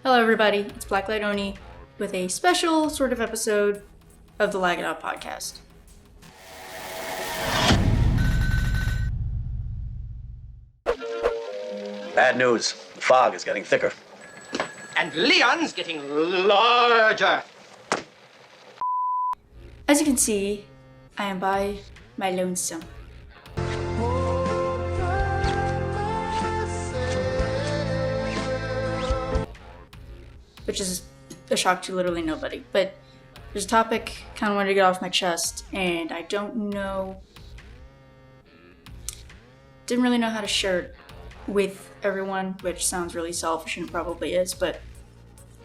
Hello everybody, it's BlackLightOni with a special sort of episode of the Laggin Out podcast. Bad news. The fog is getting thicker. And Leon's getting larger. As you can see, I am by my lonesome. Which is a shock to literally nobody, but there's a topic I kind of wanted to get off my chest, and I didn't really know how to share it with everyone, which sounds really selfish and probably is, but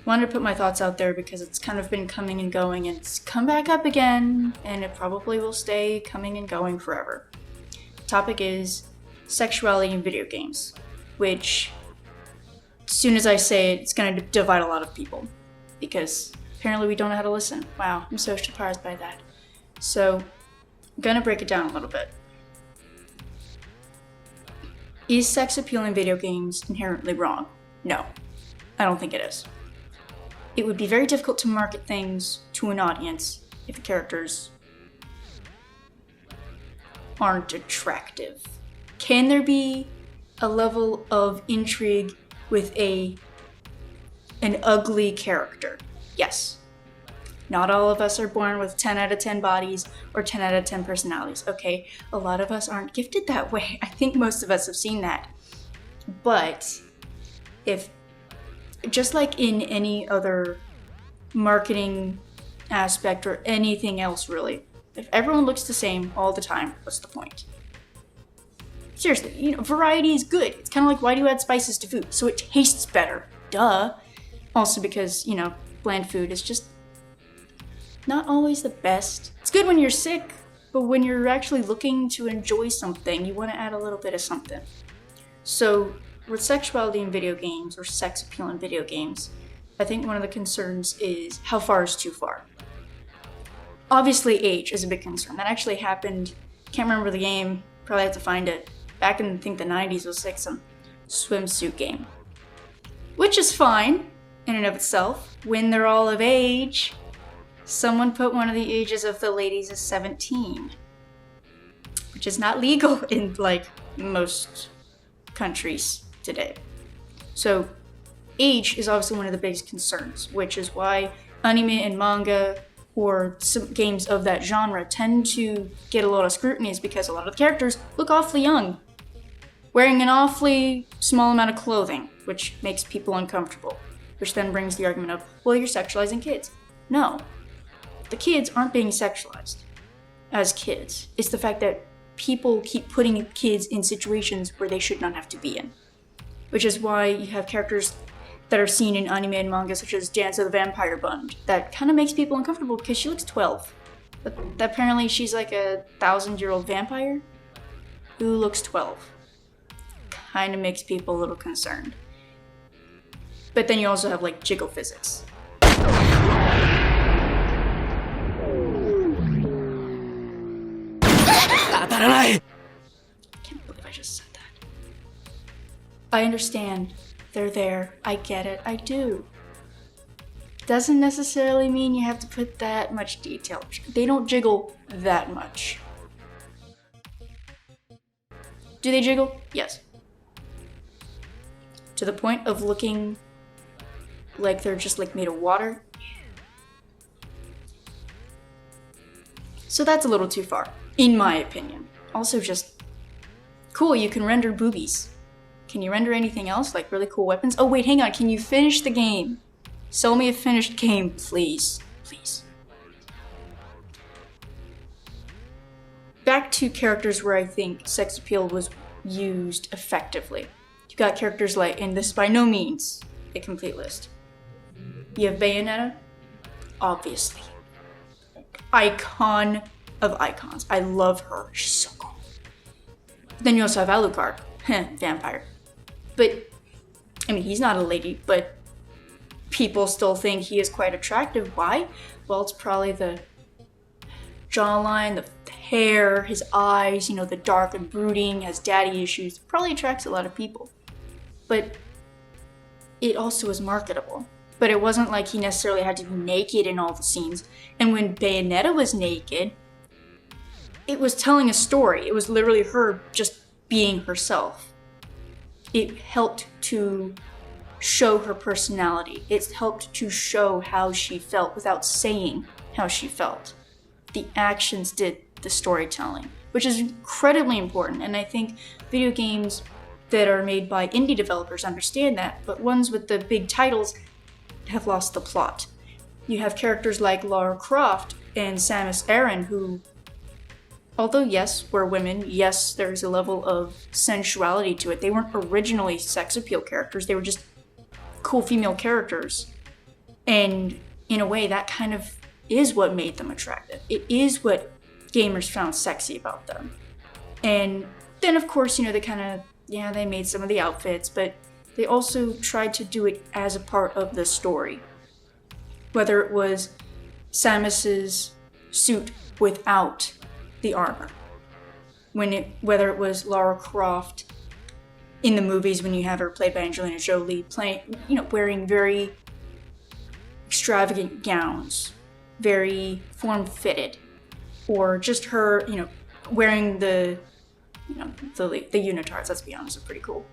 wanted to put my thoughts out there because it's kind of been coming and going, and it's come back up again, and it probably will stay coming and going forever. The topic is sexuality in video games, which, as soon as I say it, it's going to divide a lot of people, because apparently we don't know how to listen. Wow, I'm so surprised by that. So, I'm going to break it down a little bit. Is sex appeal in video games inherently wrong? No, I don't think it is. It would be very difficult to market things to an audience if the characters aren't attractive. Can there be a level of intrigue with an ugly character? Yes. Not all of us are born with 10 out of 10 bodies or 10 out of 10 personalities, okay? A lot of us aren't gifted that way. I think most of us have seen that. But if, just like in any other marketing aspect or anything else really, if everyone looks the same all the time, what's the point? Seriously, variety is good. It's kind of like, why do you add spices to food? So it tastes better. Duh. Also because, bland food is just not always the best. It's good when you're sick, but when you're actually looking to enjoy something, you want to add a little bit of something. So with sexuality in video games, or sex appeal in video games, I think one of the concerns is how far is too far. Obviously age is a big concern. That actually happened, can't remember the game, probably have to find it. Back in, I think, the 90s was like some swimsuit game. Which is fine, in and of itself. When they're all of age, someone put one of the ages of the ladies as 17. Which is not legal in, most countries today. So, age is obviously one of the biggest concerns, which is why anime and manga or some games of that genre tend to get a lot of scrutiny, is because a lot of the characters look awfully young, wearing an awfully small amount of clothing, which makes people uncomfortable, which then brings the argument of, well, you're sexualizing kids. No, the kids aren't being sexualized as kids. It's the fact that people keep putting kids in situations where they should not have to be in, which is why you have characters that are seen in anime and manga, such as Dance of the Vampire Bund, that kind of makes people uncomfortable because she looks 12. But apparently she's like a 1,000-year-old vampire who looks 12. Kind of makes people a little concerned. But then you also have jiggle physics. I can't believe I just said that. I understand. They're there. I get it. I do. Doesn't necessarily mean you have to put that much detail. They don't jiggle that much. Do they jiggle? Yes. To the point of looking like they're just made of water? So that's a little too far, in my opinion. Also just, cool, you can render boobies. Can you render anything else, like really cool weapons? Oh wait, hang on, can you finish the game? Sell me a finished game, please. Please. Back to characters where I think sex appeal was used effectively. You got characters and this is by no means a complete list. You have Bayonetta, obviously. Icon of icons. I love her. She's so cool. Then you also have Alucard. Vampire. But, he's not a lady, but people still think he is quite attractive. Why? Well, it's probably the jawline, the hair, his eyes, the dark and brooding, has daddy issues. Probably attracts a lot of people. But it also was marketable. But it wasn't like he necessarily had to be naked in all the scenes. And when Bayonetta was naked, it was telling a story. It was literally her just being herself. It helped to show her personality. It helped to show how she felt without saying how she felt. The actions did the storytelling, which is incredibly important. And I think video games that are made by indie developers understand that, but ones with the big titles have lost the plot. You have characters like Lara Croft and Samus Aran who, although yes, were women, yes, there's a level of sensuality to it. They weren't originally sex appeal characters, they were just cool female characters. And in a way, that kind of is what made them attractive. It is what gamers found sexy about them. And then, of course, they kind of, they made some of the outfits, but they also tried to do it as a part of the story. Whether it was Samus's suit without the armor, whether it was Lara Croft in the movies when you have her played by Angelina Jolie, wearing very extravagant gowns, very form-fitted, or just her, wearing the unitards. Let's be honest, are pretty cool.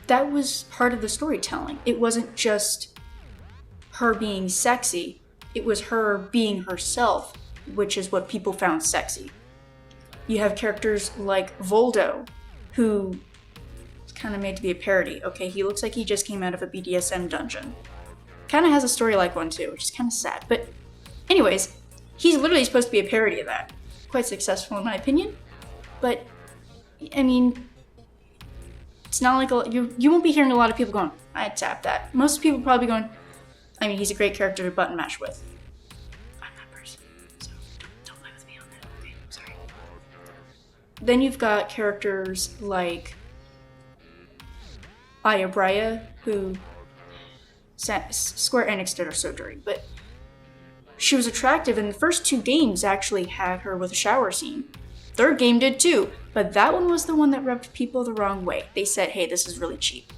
That was part of the storytelling. It wasn't just her being sexy, it was her being herself, which is what people found sexy. You have characters like Voldo, who is kind of made to be a parody. Okay, he looks like he just came out of a BDSM dungeon. Kind of has a story like one too, which is kind of sad. But anyways, he's literally supposed to be a parody of that. Quite successful in my opinion. But, I mean, it's not like you won't be hearing a lot of people going, I'd tap that. Most people probably going, he's a great character to button mash with. I'm that person, so don't play with me on that. Okay, I'm sorry. Then you've got characters like Aya Bria, who Square Enix did her so dirty, but she was attractive, and the first 2 games actually had her with a shower scene. Third game did too, but that one was the one that rubbed people the wrong way. They said, hey, this is really cheap.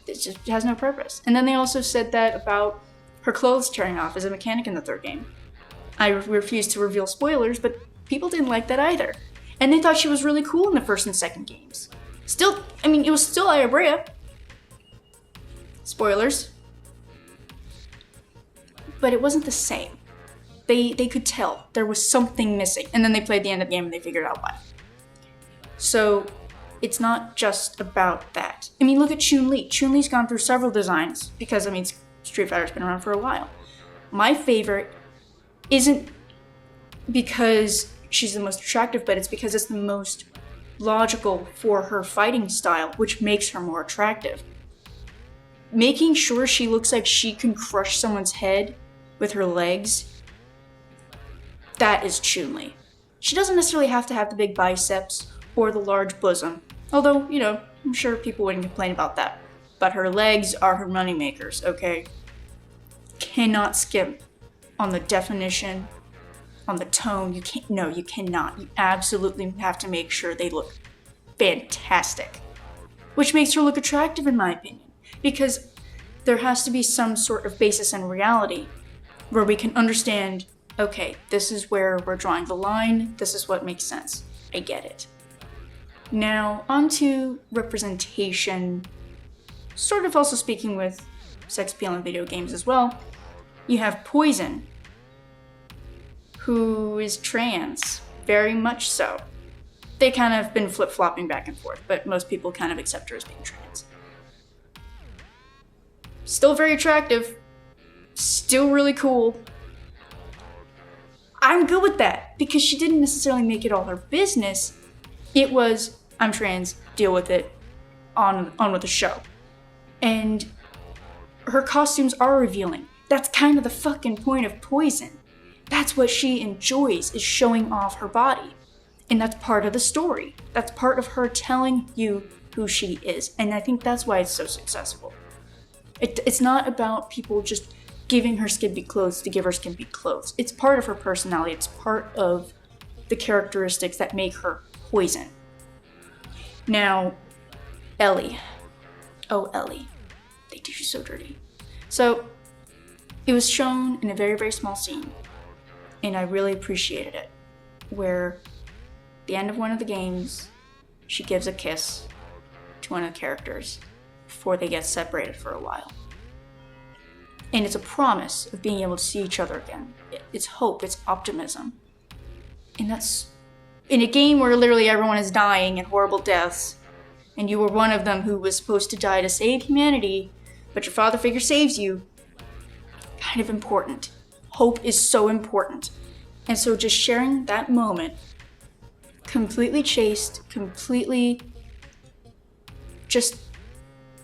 It just has no purpose. And then they also said that about her clothes tearing off as a mechanic in the 3rd game. I refuse to reveal spoilers, but people didn't like that either. And they thought she was really cool in the 1st and 2nd games. Still, it was still Aya Bria. Spoilers. But it wasn't the same. They could tell there was something missing, and then they played the end of the game and they figured out why. So it's not just about that. Look at Chun-Li. Chun-Li's gone through several designs because, Street Fighter's been around for a while. My favorite isn't because she's the most attractive, but it's because it's the most logical for her fighting style, which makes her more attractive. Making sure she looks like she can crush someone's head with her legs, that is Chun-Li. She doesn't necessarily have to have the big biceps or the large bosom, although, I'm sure people wouldn't complain about that. But her legs are her moneymakers, okay? Cannot skimp on the definition, on the tone. You cannot. You absolutely have to make sure they look fantastic. Which makes her look attractive, in my opinion, because there has to be some sort of basis in reality where we can understand, okay, this is where we're drawing the line, this is what makes sense. I get it. Now, on to representation, sort of also speaking with sex appeal in video games as well. You have Poison, who is trans, very much so. They kind of been flip-flopping back and forth, but most people kind of accept her as being trans. Still very attractive, still really cool. I'm good with that, because she didn't necessarily make it all her business. It was, I'm trans, deal with it, on with the show. And her costumes are revealing. That's kind of the fucking point of Poison. That's what she enjoys, is showing off her body. And that's part of the story. That's part of her telling you who she is. And I think that's why it's so successful. It's not about people just giving her skimpy clothes to give her skimpy clothes. It's part of her personality. It's part of the characteristics that make her Poison. Now, Ellie. Oh, Ellie. She's so dirty. So it was shown in a very, very small scene, and I really appreciated it, where at the end of one of the games, she gives a kiss to one of the characters before they get separated for a while. And it's a promise of being able to see each other again. It's hope, it's optimism. And that's in a game where literally everyone is dying and horrible deaths, and you were one of them who was supposed to die to save humanity, but your father figure saves you. Kind of important. Hope is so important. And so just sharing that moment, completely chaste, completely just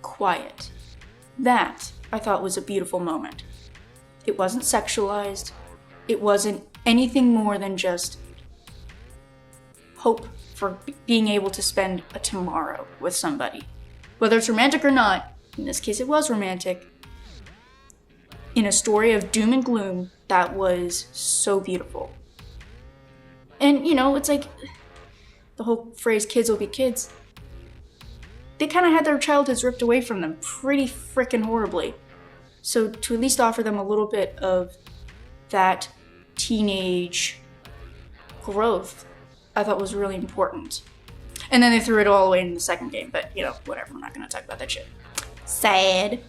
quiet, that I thought was a beautiful moment. It wasn't sexualized. It wasn't anything more than just hope for being able to spend a tomorrow with somebody. Whether it's romantic or not, in this case it was romantic, in a story of doom and gloom, that was so beautiful. And, you know, it's like the whole phrase, kids will be kids. They kind of had their childhoods ripped away from them pretty freaking horribly. So to at least offer them a little bit of that teenage growth, I thought was really important. And then they threw it all away in the second game, but, you know, whatever, I'm not going to talk about that shit. Sad.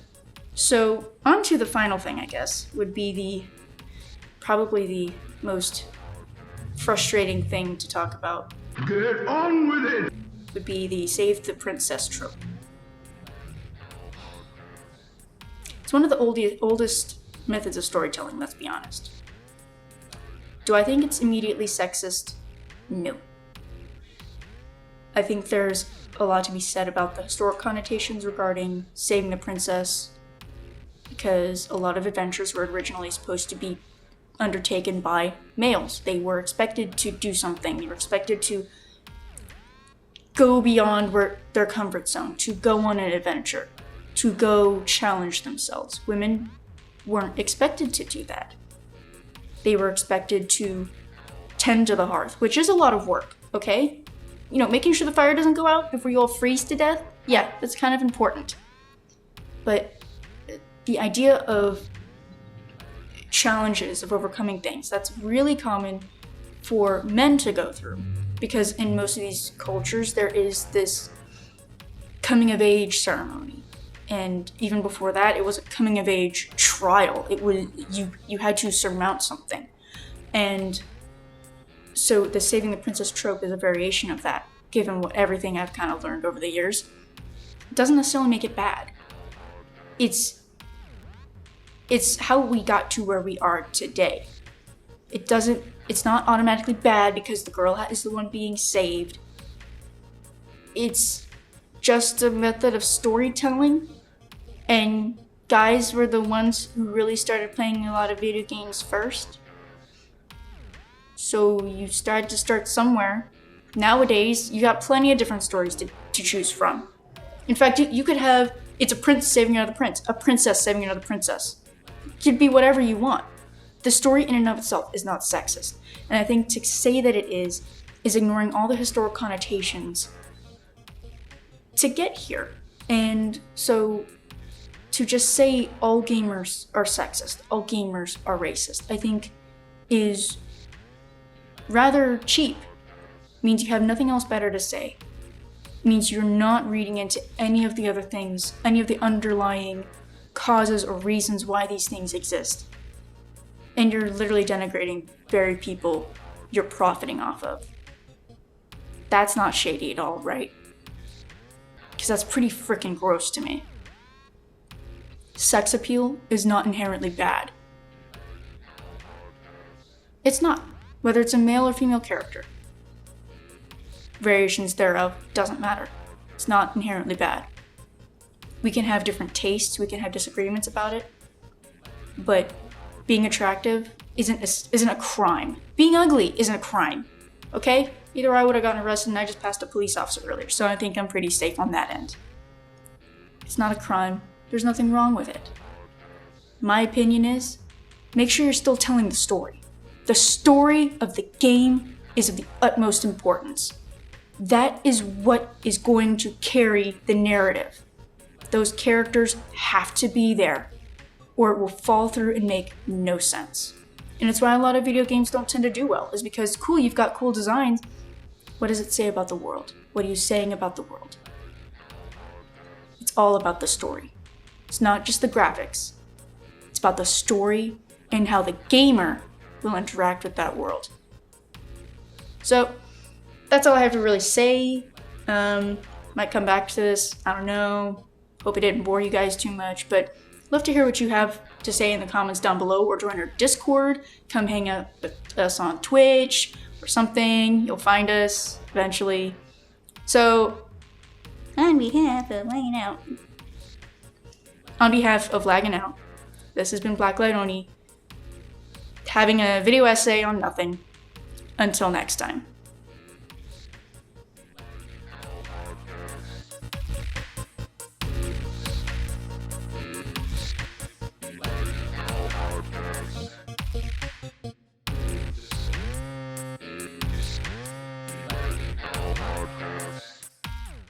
So, on to the final thing, I guess, would be probably the most frustrating thing to talk about. Get on with it! Would be the save the princess trope. It's one of the oldest methods of storytelling, let's be honest. Do I think it's immediately sexist? No. I think there's a lot to be said about the historic connotations regarding saving the princess, because a lot of adventures were originally supposed to be undertaken by males. They were expected to do something. They were expected to go beyond their comfort zone, to go on an adventure, to go challenge themselves. Women weren't expected to do that. They were expected to tend to the hearth, which is a lot of work, okay? You know, making sure the fire doesn't go out if we all freeze to death, yeah, that's kind of important. But the idea of challenges, of overcoming things, that's really common for men to go through. Because in most of these cultures, there is this coming of age ceremony. And even before that, it was a coming of age trial. It was, you had to surmount something. And so the saving the princess trope is a variation of that, given what everything I've kind of learned over the years. It doesn't necessarily make it bad. It's how we got to where we are today. It's not automatically bad because the girl is the one being saved. It's just a method of storytelling, and guys were the ones who really started playing a lot of video games first. So you start somewhere. Nowadays, you got plenty of different stories to choose from. In fact, you could have, it's a prince saving another prince, a princess saving another princess. It could be whatever you want. The story in and of itself is not sexist. And I think to say that it is ignoring all the historic connotations to get here. And so to just say all gamers are sexist, all gamers are racist, I think is rather cheap. It means you have nothing else better to say. It means you're not reading into any of the other things, any of the underlying causes or reasons why these things exist. And you're literally denigrating very people you're profiting off of. That's not shady at all, right? Because that's pretty freaking gross to me. Sex appeal is not inherently bad. It's not, whether it's a male or female character. Variations thereof doesn't matter. It's not inherently bad. We can have different tastes, we can have disagreements about it, but being attractive isn't a crime. Being ugly isn't a crime, okay? Either I would have gotten arrested and I just passed a police officer earlier, so I think I'm pretty safe on that end. It's not a crime. There's nothing wrong with it. My opinion is, make sure you're still telling the story. The story of the game is of the utmost importance. That is what is going to carry the narrative. Those characters have to be there, or it will fall through and make no sense. And it's why a lot of video games don't tend to do well, is because, cool, you've got cool designs. What does it say about the world? What are you saying about the world? It's all about the story. It's not just the graphics. It's about the story and how the gamer will interact with that world. So, that's all I have to really say. Might come back to this, I don't know. Hope it didn't bore you guys too much, but love to hear what you have to say in the comments down below, or join our Discord. Come hang out with us on Twitch or something. You'll find us eventually. So, on behalf of Laggin Out, this has been BlackLightOni, having a video essay on nothing. Until next time.